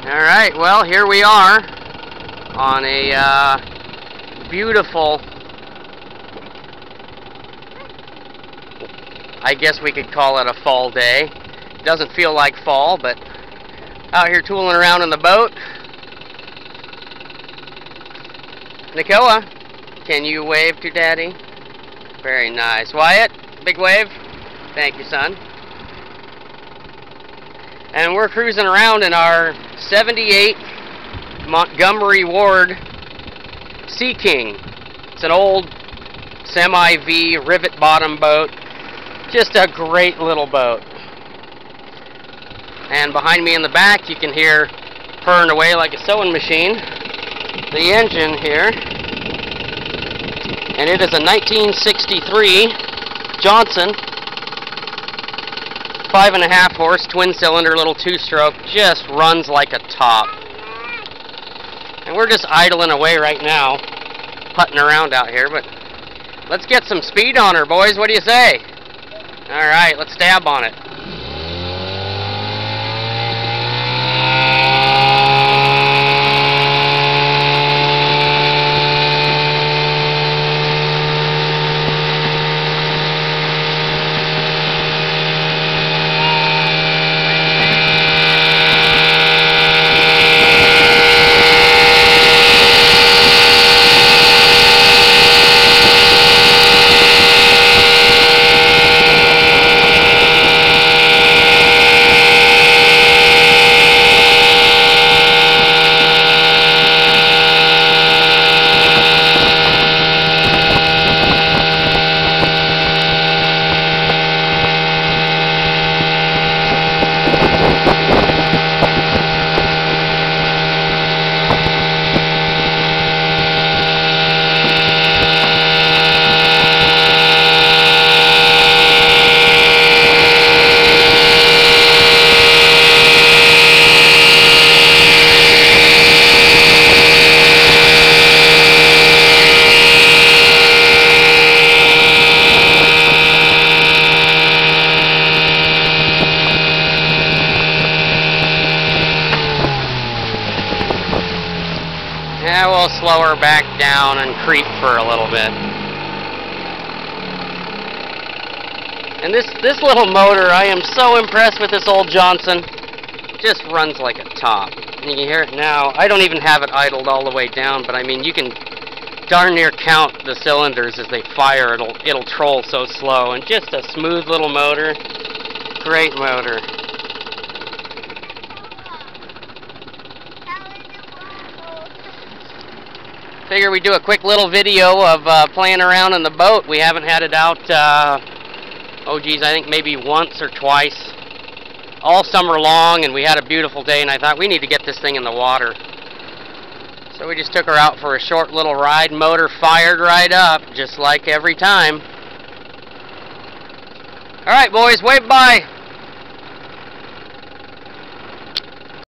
Alright, well, here we are on a beautiful, I guess we could call it a fall day. Doesn't feel like fall, but out here tooling around in the boat. Nicoa, can you wave to Daddy? Very nice. Wyatt, big wave. Thank you, son. And we're cruising around in our 78 Montgomery Ward Sea King. It's an old semi-V rivet bottom boat. Just a great little boat. And behind me in the back you can hear purring away like a sewing machine the engine here. And it is a 1963 Johnson 5.5 horse twin cylinder little 2-stroke. Just runs like a top. And we're just idling away right now, putting around out here, but let's get some speed on her, boys. What do you say? Alright, let's stab on it. Yeah, we'll slow her back down and creep for a little bit. And this little motor, I am so impressed with this old Johnson. Just runs like a top. And you can hear it now. I don't even have it idled all the way down, but I mean, you can darn near count the cylinders as they fire. It'll troll so slow. And just a smooth little motor. Great motor. Figure we do a quick little video of playing around in the boat. We haven't had it out, oh geez, I think maybe once or twice all summer long, and we had a beautiful day, and I thought we need to get this thing in the water. So we just took her out for a short little ride. Motor fired right up, just like every time. Alright boys, wave bye.